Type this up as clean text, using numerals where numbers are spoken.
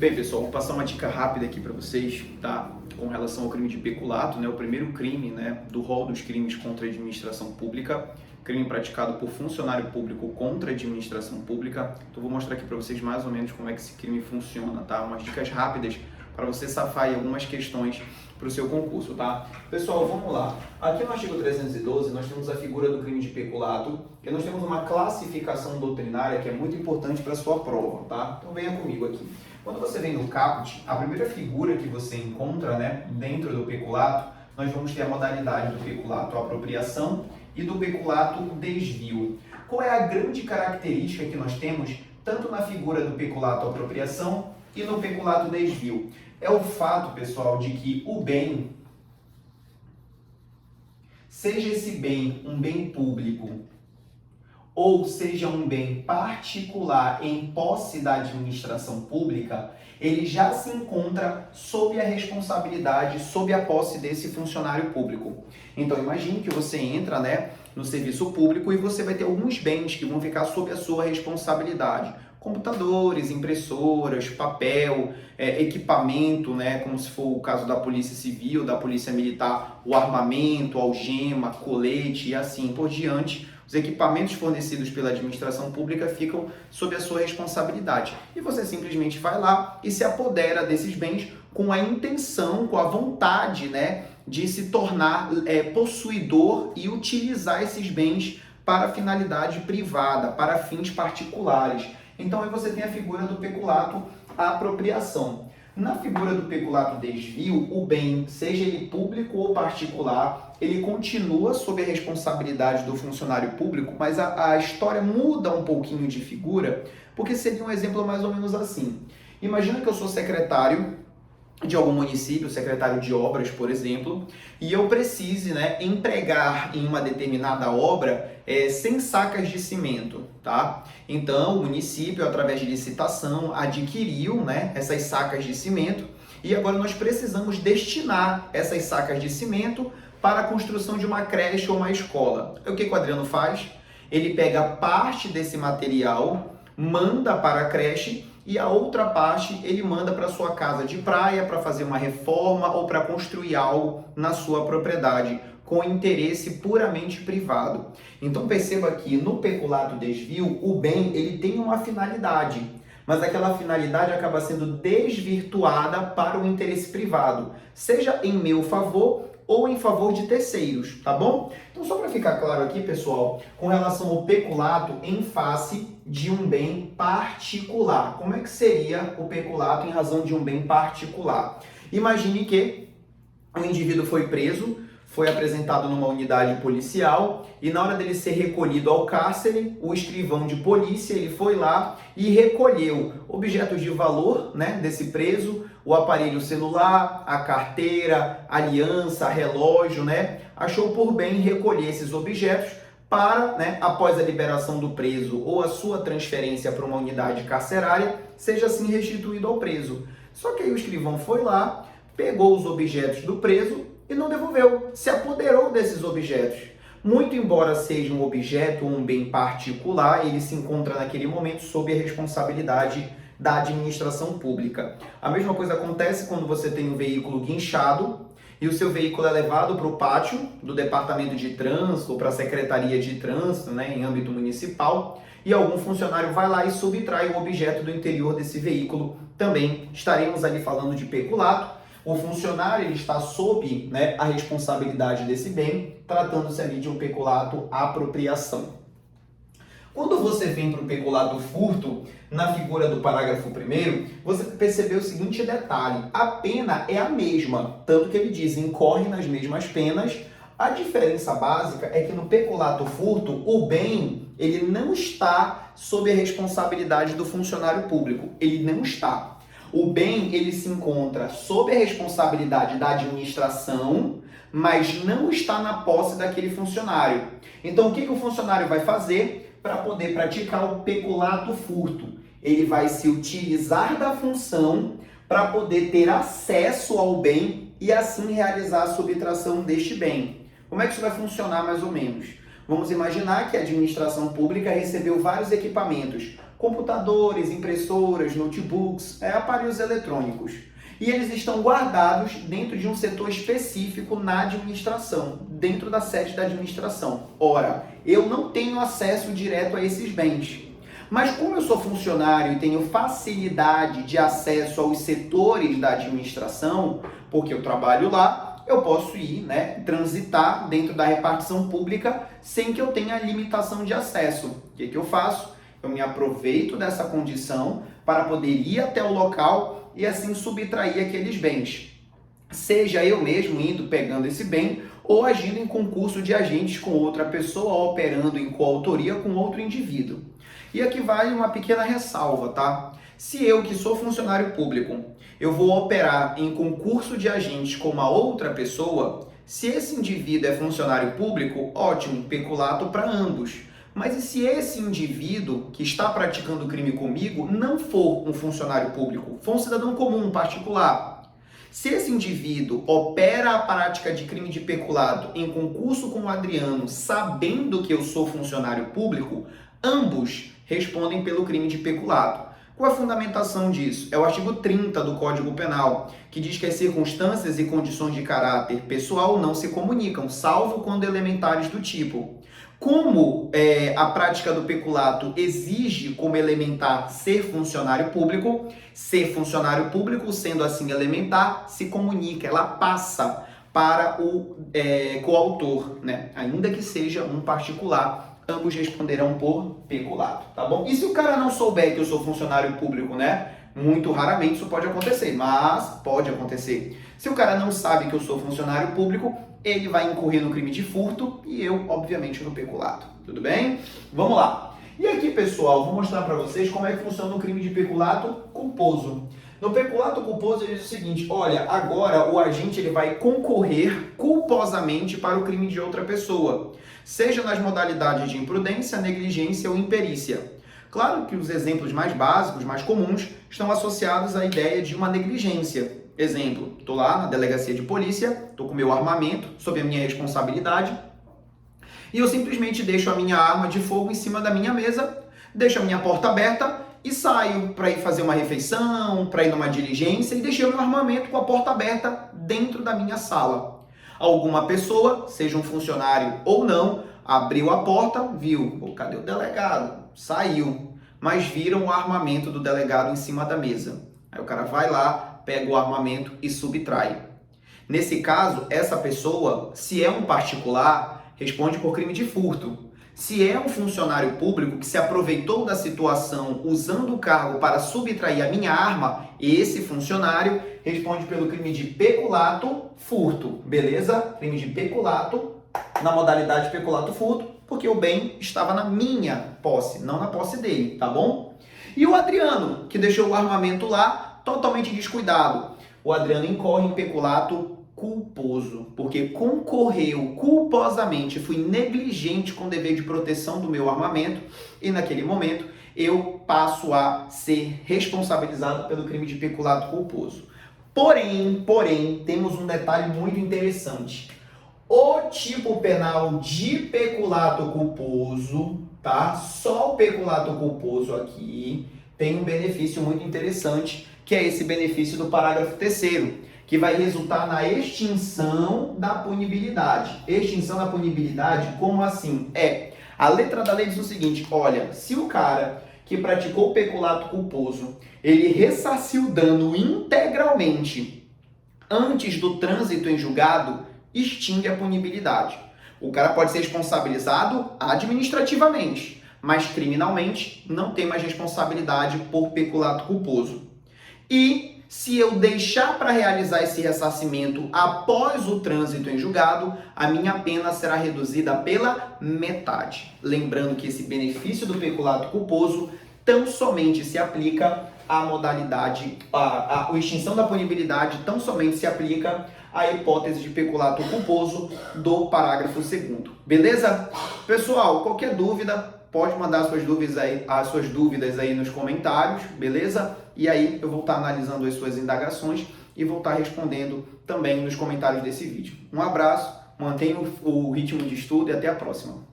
Bem, pessoal, vou passar uma dica rápida aqui para vocês, tá? Com relação ao crime de peculato, né? O primeiro crime, né, do rol dos crimes contra a administração pública, crime praticado por funcionário público contra a administração pública. Então, vou mostrar aqui para vocês mais ou menos como é que esse crime funciona, tá? Umas dicas rápidas para você safar aí algumas questões para o seu concurso, tá? Pessoal, vamos lá. Aqui no artigo 312, nós temos a figura do crime de peculato, e nós temos uma classificação doutrinária que é muito importante para a sua prova, tá? Então, venha comigo aqui. Quando você vem no caput, a primeira figura que você encontra, né, dentro do peculato, nós vamos ter a modalidade do peculato apropriação e do peculato desvio. Qual é a grande característica que nós temos tanto na figura do peculato apropriação e no peculato desvio? É o fato, pessoal, de que o bem, seja esse bem um bem público ou seja um bem particular em posse da administração pública, ele já se encontra sob a responsabilidade, sob a posse desse funcionário público. Então, imagine que você entra, né, no serviço público e você vai ter alguns bens que vão ficar sob a sua responsabilidade. Computadores, impressoras, papel, equipamento, né, como se for o caso da Polícia Civil, da Polícia Militar, o armamento, algema, colete e assim por diante. Os equipamentos fornecidos pela administração pública ficam sob a sua responsabilidade. E você simplesmente vai lá e se apodera desses bens com a intenção, com a vontade, né, de se tornar possuidor e utilizar esses bens para finalidade privada, para fins particulares. Então, aí você tem a figura do peculato apropriação. Na figura do peculato desvio, o bem, seja ele público ou particular, ele continua sob a responsabilidade do funcionário público, mas a história muda um pouquinho de figura, porque seria um exemplo mais ou menos assim. Imagina que eu sou secretário de algum município, secretário de obras, por exemplo, e eu precise, né, empregar em uma determinada obra 100 sacas de cimento, tá? Então, o município, através de licitação, adquiriu, né, essas sacas de cimento e agora nós precisamos destinar essas sacas de cimento para a construção de uma creche ou uma escola. O que o Adriano faz? Ele pega parte desse material, manda para a creche e a outra parte ele manda para sua casa de praia para fazer uma reforma ou para construir algo na sua propriedade, com interesse puramente privado. Então perceba que no peculato desvio, o bem ele tem uma finalidade, mas aquela finalidade acaba sendo desvirtuada para o interesse privado, seja em meu favor ou em favor de terceiros, tá bom? Então, só para ficar claro aqui, pessoal, com relação ao peculato em face de um bem particular. Como é que seria o peculato em razão de um bem particular? Imagine que um indivíduo foi preso, foi apresentado numa unidade policial e na hora dele ser recolhido ao cárcere, o escrivão de polícia ele foi lá e recolheu objetos de valor, né, desse preso, o aparelho celular, a carteira, aliança, relógio, né, achou por bem recolher esses objetos para, né, após a liberação do preso ou a sua transferência para uma unidade carcerária, seja assim restituído ao preso. Só que aí o escrivão foi lá, pegou os objetos do preso e não devolveu, se apoderou desses objetos. Muito embora seja um objeto ou um bem particular, ele se encontra naquele momento sob a responsabilidade da administração pública. A mesma coisa acontece quando você tem um veículo guinchado e o seu veículo é levado para o pátio do departamento de trânsito ou para a secretaria de trânsito, né, em âmbito municipal, e algum funcionário vai lá e subtrai o objeto do interior desse veículo. Também estaremos ali falando de peculato. O funcionário ele está sob, né, a responsabilidade desse bem, tratando-se ali de um peculato apropriação. Quando você vem para o peculato furto, na figura do parágrafo 1º, você percebeu o seguinte detalhe: a pena é a mesma, tanto que ele diz, incorre nas mesmas penas. A diferença básica é que no peculato furto, o bem ele não está sob a responsabilidade do funcionário público, ele não está. O bem, ele se encontra sob a responsabilidade da administração, mas não está na posse daquele funcionário. Então, o que o funcionário vai fazer para poder praticar o peculato furto? Ele vai se utilizar da função para poder ter acesso ao bem e assim realizar a subtração deste bem. Como é que isso vai funcionar mais ou menos? Vamos imaginar que a administração pública recebeu vários equipamentos, computadores, impressoras, notebooks, aparelhos eletrônicos. E eles estão guardados dentro de um setor específico na administração, dentro da sede da administração. Ora, eu não tenho acesso direto a esses bens. Mas como eu sou funcionário e tenho facilidade de acesso aos setores da administração, porque eu trabalho lá, eu posso ir, transitar dentro da repartição pública sem que eu tenha limitação de acesso. O que eu faço? Eu me aproveito dessa condição para poder ir até o local e assim subtrair aqueles bens. Seja eu mesmo indo pegando esse bem ou agindo em concurso de agentes com outra pessoa, operando em coautoria com outro indivíduo. E aqui vale uma pequena ressalva, tá? Se eu, que sou funcionário público, eu vou operar em concurso de agentes com uma outra pessoa, se esse indivíduo é funcionário público, ótimo, peculato para ambos. Mas e se esse indivíduo que está praticando o crime comigo não for um funcionário público, for um cidadão comum, um particular? Se esse indivíduo opera a prática de crime de peculato em concurso com o Adriano, sabendo que eu sou funcionário público, ambos respondem pelo crime de peculato. Qual é a fundamentação disso? É o artigo 30 do Código Penal, que diz que as circunstâncias e condições de caráter pessoal não se comunicam, salvo quando elementares do tipo. Como a prática do peculato exige como elementar ser funcionário público, sendo assim elementar, se comunica, ela passa para o coautor, ainda que seja um particular. Ambos responderão por peculato, tá bom? E se o cara não souber que eu sou funcionário público, Muito raramente isso pode acontecer, mas pode acontecer. Se o cara não sabe que eu sou funcionário público, ele vai incorrer no crime de furto e eu, obviamente, no peculato. Tudo bem? Vamos lá. E aqui, pessoal, vou mostrar para vocês como é que funciona o crime de peculato culposo. No peculato culposo, ele diz o seguinte: olha, agora o agente ele vai concorrer culposamente para o crime de outra pessoa, seja nas modalidades de imprudência, negligência ou imperícia. Claro que os exemplos mais básicos, mais comuns, estão associados à ideia de uma negligência. Exemplo, estou lá na delegacia de polícia, estou com meu armamento, sob a minha responsabilidade, e eu simplesmente deixo a minha arma de fogo em cima da minha mesa, deixo a minha porta aberta e saio para ir fazer uma refeição, para ir numa diligência e deixei o meu armamento com a porta aberta dentro da minha sala. Alguma pessoa, seja um funcionário ou não, abriu a porta, viu, cadê o delegado? Saiu, mas viram o armamento do delegado em cima da mesa. Aí o cara vai lá, pega o armamento e subtrai. Nesse caso, essa pessoa, se é um particular, responde por crime de furto. Se é um funcionário público que se aproveitou da situação usando o cargo para subtrair a minha arma, esse funcionário responde pelo crime de peculato furto, beleza? Crime de peculato, na modalidade peculato furto, porque o bem estava na minha posse, não na posse dele, tá bom? E o Adriano, que deixou o armamento lá, totalmente descuidado. O Adriano incorre em peculato culposo, porque concorreu culposamente, fui negligente com o dever de proteção do meu armamento e naquele momento eu passo a ser responsabilizado pelo crime de peculato culposo. Porém, temos um detalhe muito interessante. O tipo penal de peculato culposo, tá? Só o peculato culposo aqui tem um benefício muito interessante, que é esse benefício do parágrafo 3º, que vai resultar na extinção da punibilidade. Extinção da punibilidade, como assim? A letra da lei diz o seguinte: olha, se o cara que praticou o peculato culposo, ele ressarciu o dano integralmente antes do trânsito em julgado, extingue a punibilidade. O cara pode ser responsabilizado administrativamente, mas criminalmente não tem mais responsabilidade por peculato culposo. E se eu deixar para realizar esse ressarcimento após o trânsito em julgado, a minha pena será reduzida pela metade. Lembrando que esse benefício do peculato culposo tão somente se aplica à modalidade, a extinção da punibilidade tão somente se aplica à hipótese de peculato culposo do parágrafo 2º. Beleza? Pessoal, qualquer dúvida, pode mandar suas dúvidas aí nos comentários, beleza? E aí eu vou estar analisando as suas indagações e vou estar respondendo também nos comentários desse vídeo. Um abraço, mantenha o ritmo de estudo e até a próxima.